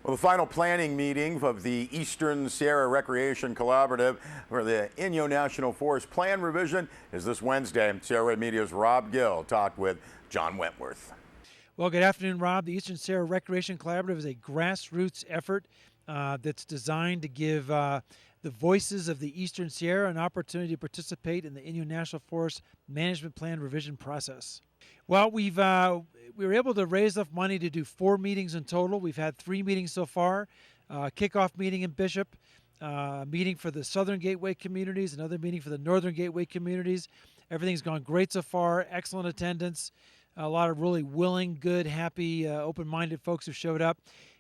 Well, the final planning meeting of the Eastern Sierra Recreation Collaborative for the Inyo National Forest Plan revision is this Wednesday. Sierra Wave Media's Rob Gill talked with John Wentworth. Well, good afternoon, Rob. The Eastern Sierra Recreation Collaborative is a grassroots effort that's designed to give the voices of the Eastern Sierra an opportunity to participate in the Inyo National Forest Management Plan revision process. Well, we were able to raise enough money to do 4 meetings in total. We've had 3 meetings so far. Kickoff meeting in Bishop, meeting for the Southern Gateway communities, another meeting for the Northern Gateway communities. Everything's gone great so far. Excellent attendance. A lot of really willing, good, happy, open-minded folks who showed up.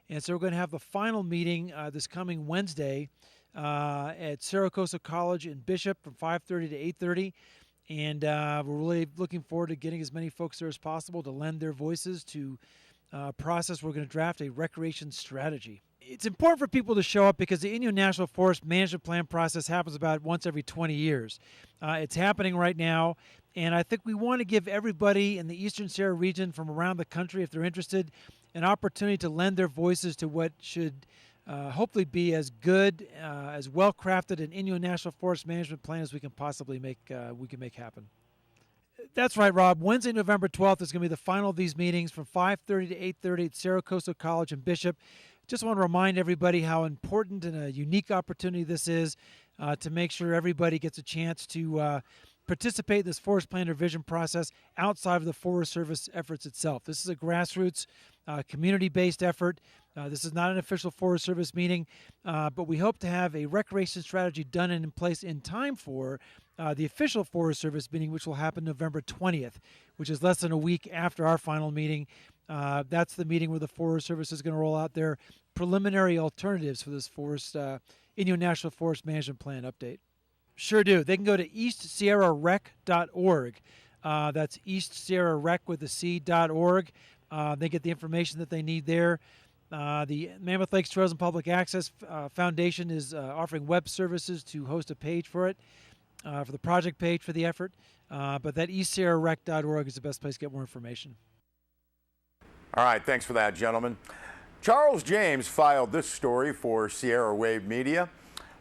And so we're going to have the final meeting this coming Wednesday at Saracosa College in Bishop from 5:30 to 8:30. And we're really looking forward to getting as many folks there as possible to lend their voices to a process. We're going to draft a recreation strategy. It's important for people to show up because the Inyo National Forest Management Plan process happens about once every 20 years. It's happening right now, and I think we want to give everybody in the Eastern Sierra region from around the country, if they're interested, an opportunity to lend their voices to what should hopefully be as good, as well-crafted an Inyo National Forest Management Plan as we can possibly make happen. That's right, Rob. Wednesday, November 12th is going to be the final of these meetings from 5:30 to 8:30 at Saracosa College in Bishop. Just want to remind everybody how important and a unique opportunity this is to make sure everybody gets a chance to participate in this forest plan revision process outside of the Forest Service efforts itself. This is a grassroots, community-based effort. This is not an official Forest Service meeting, but we hope to have a recreation strategy done and in place in time for the official Forest Service meeting, which will happen November 20th, which is less than a week after our final meeting. That's the meeting where the Forest Service is going to roll out their preliminary alternatives for this Inyo National Forest Management Plan update. Sure do. They can go to eastsierrarec.org. That's eastsierrarec with a C.org. They get the information that they need there. The Mammoth Lakes Trails and Public Access Foundation is offering web services to host a page for it, for the project page for the effort. But that eastsierrarec.org is the best place to get more information. All right, thanks for that, gentlemen. Charles James filed this story for Sierra Wave Media.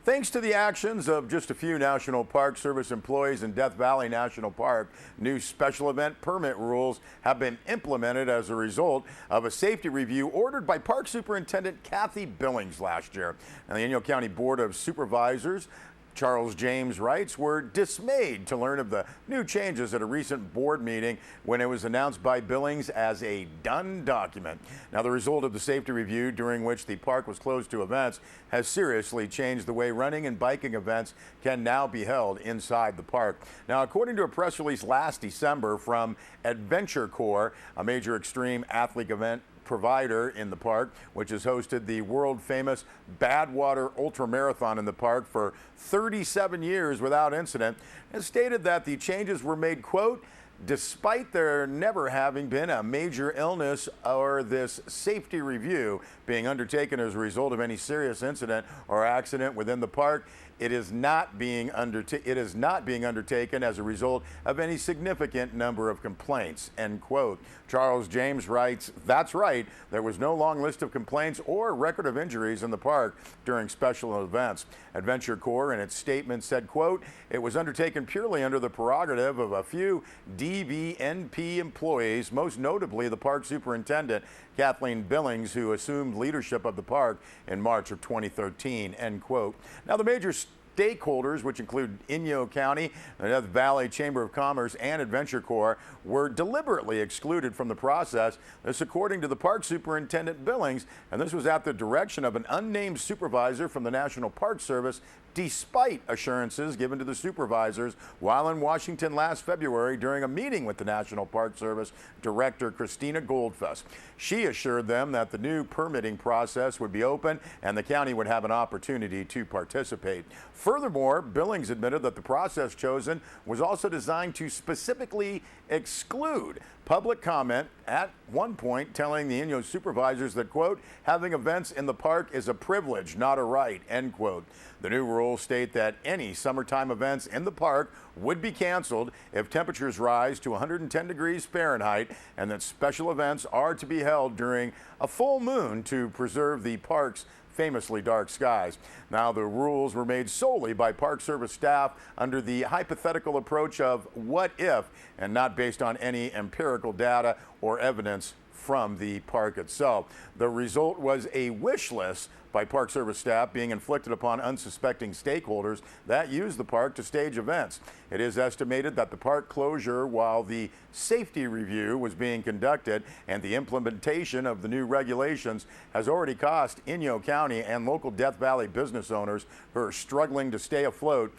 Thanks to the actions of just a few National Park Service employees in Death Valley National Park, new special event permit rules have been implemented as a result of a safety review ordered by Park Superintendent Kathy Billings last year. And the Inyo County Board of Supervisors, Charles James writes, were dismayed to learn of the new changes at a recent board meeting when it was announced by Billings as a done document. Now, the result of the safety review, during which the park was closed to events, has seriously changed the way running and biking events can now be held inside the park. Now, according to a press release last December from Adventure Corps, a major extreme athlete event provider in the park, which has hosted the world-famous Badwater Ultra Marathon in the park for 37 years without incident, has stated that the changes were made, quote, despite there never having been a major illness or this safety review being undertaken as a result of any serious incident or accident within the park. It is not being undertaken as a result of any significant number of complaints, end quote. Charles James writes, that's right, there was no long list of complaints or record of injuries in the park during special events. Adventure Corps in its statement said, quote, it was undertaken purely under the prerogative of a few DVNP employees, most notably the park superintendent, Kathleen Billings, who assumed leadership of the park in March of 2013, end quote. Now, the major stakeholders, which include Inyo County, the Death Valley Chamber of Commerce, and Adventure Corps, were deliberately excluded from the process. This according to the park superintendent Billings, and this was at the direction of an unnamed supervisor from the National Park Service, despite assurances given to the supervisors while in Washington last February during a meeting with the National Park Service Director Christina Goldfuss. She assured them that the new permitting process would be open and the county would have an opportunity to participate. Furthermore, Billings admitted that the process chosen was also designed to specifically exclude public comment, at one point telling the Inyo supervisors that, quote, having events in the park is a privilege, not a right, end quote. The new rules state that any summertime events in the park would be canceled if temperatures rise to 110 degrees Fahrenheit, and that special events are to be held during a full moon to preserve the park's famously dark skies. Now, the rules were made solely by Park Service staff under the hypothetical approach of what if, and not based on any empirical data or evidence from the park itself. The result was a wish list by Park Service staff being inflicted upon unsuspecting stakeholders that use the park to stage events. It is estimated that the park closure, while the safety review was being conducted and the implementation of the new regulations, has already cost Inyo County and local Death Valley business owners who are struggling to stay afloat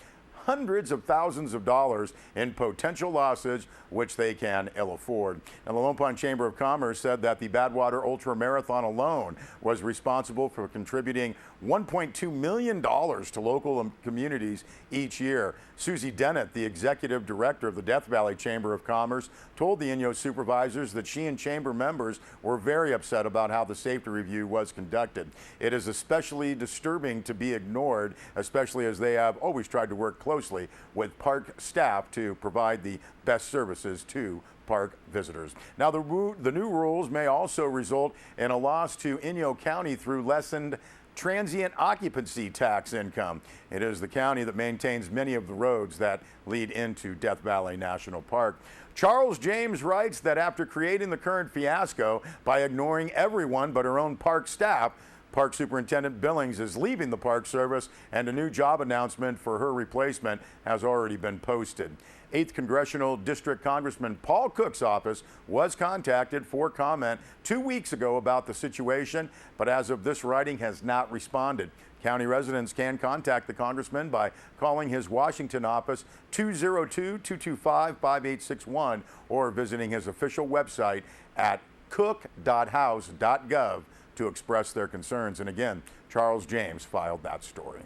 hundreds of thousands of dollars in potential losses, which they can ill afford. Now, the Lone Pine Chamber of Commerce said that the Badwater Ultra Marathon alone was responsible for contributing $1.2 million to local communities each year. Susie Dennett, the executive director of the Death Valley Chamber of Commerce, told the Inyo supervisors that she and chamber members were very upset about how the safety review was conducted. It is especially disturbing to be ignored, especially as they have always tried to work closely with park staff to provide the best services to park visitors. Now, the new rules may also result in a loss to Inyo County through lessened transient occupancy tax income. It is the county that maintains many of the roads that lead into Death Valley National Park. Charles James writes that after creating the current fiasco by ignoring everyone but her own park staff, Park Superintendent Billings is leaving the Park Service, and a new job announcement for her replacement has already been posted. 8th Congressional District Congressman Paul Cook's office was contacted for comment 2 weeks ago about the situation, but as of this writing has not responded. County residents can contact the congressman by calling his Washington office 202-225-5861 or visiting his official website at cook.house.gov to express their concerns. And again, Charles James filed that story.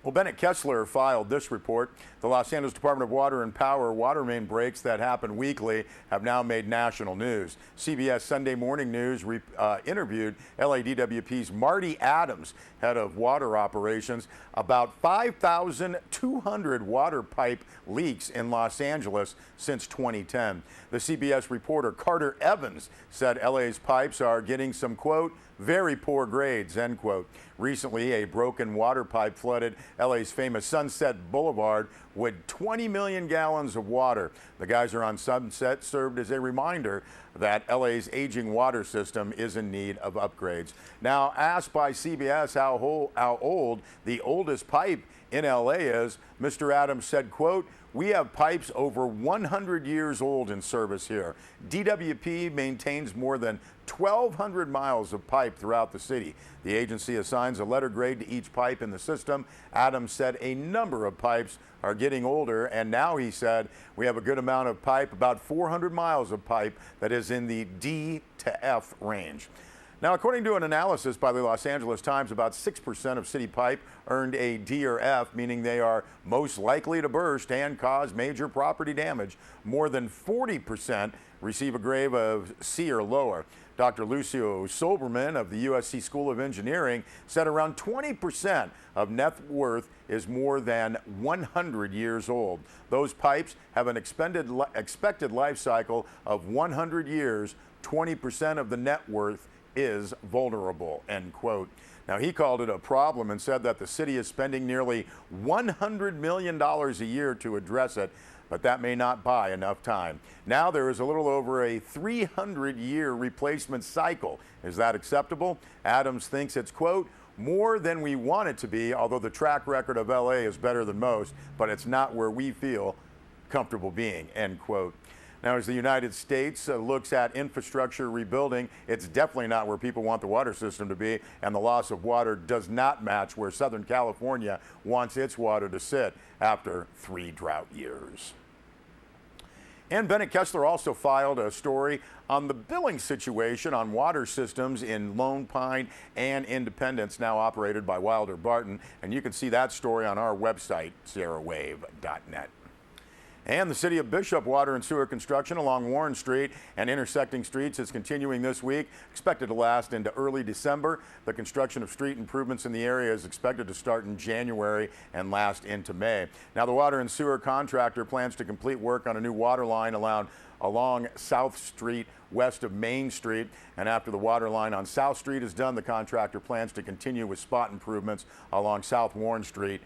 Well, Bennett Kessler filed this report. The Los Angeles Department of Water and Power water main breaks that happen weekly have now made national news. CBS Sunday Morning News interviewed LADWP's Marty Adams, head of water operations, about 5,200 water pipe leaks in Los Angeles since 2010. The CBS reporter Carter Evans said LA's pipes are getting some, quote, very poor grades, end quote. Recently, a broken water pipe flooded LA's famous Sunset Boulevard with 20 million gallons of water. The geyser on Sunset served as a reminder that LA's aging water system is in need of upgrades. Now, asked by CBS how old the oldest pipe in LA is, Mr. Adams said, quote, "We have pipes over 100 years old in service here. DWP maintains more than 1,200 miles of pipe throughout the city. The agency assigns a letter grade to each pipe in the system." Adams said a number of pipes are getting older, and now he said we have a good amount of pipe, about 400 miles of pipe that is in the D to F range. Now, according to an analysis by the Los Angeles Times, about 6% of city pipe earned a D or F, meaning they are most likely to burst and cause major property damage. More than 40% receive a grade of C or lower. Dr. Lucio Soberman of the USC School of Engineering said around 20% of net worth is more than 100 years old. Those pipes have an expected life cycle of 100 years. 20% of the net worth is vulnerable, end quote. Now, he called it a problem and said that the city is spending nearly $100 million a year to address it, but that may not buy enough time. Now there is a little over a 300-year replacement cycle. Is that acceptable? Adams thinks it's, quote, more than we want it to be, although the track record of LA is better than most, but it's not where we feel comfortable being, end quote. Now, as the United States looks at infrastructure rebuilding, it's definitely not where people want the water system to be, and the loss of water does not match where Southern California wants its water to sit after 3 drought years. And Bennett Kessler also filed a story on the billing situation on water systems in Lone Pine and Independence, now operated by Wilder Barton, and you can see that story on our website, sierrawave.net. And the City of Bishop water and sewer construction along Warren Street and intersecting streets is continuing this week, expected to last into early December. The construction of street improvements in the area is expected to start in January and last into May. Now, the water and sewer contractor plans to complete work on a new water line along South Street west of Main Street. And after the water line on South Street is done, the contractor plans to continue with spot improvements along South Warren Street.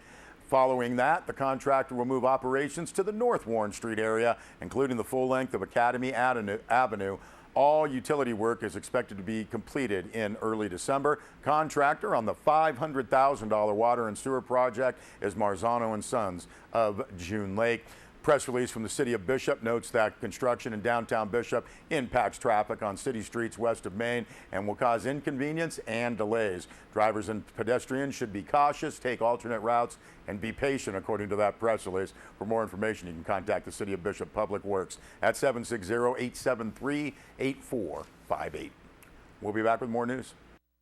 Following that, the contractor will move operations to the North Warren Street area, including the full length of Academy Avenue. All utility work is expected to be completed in early December. Contractor on the $500,000 water and sewer project is Marzano and Sons of June Lake. Press release from the City of Bishop notes that construction in downtown Bishop impacts traffic on city streets west of Main and will cause inconvenience and delays. Drivers and pedestrians should be cautious, take alternate routes, and be patient, according to that press release. For more information, you can contact the City of Bishop Public Works at 760-873-8458. We'll be back with more news.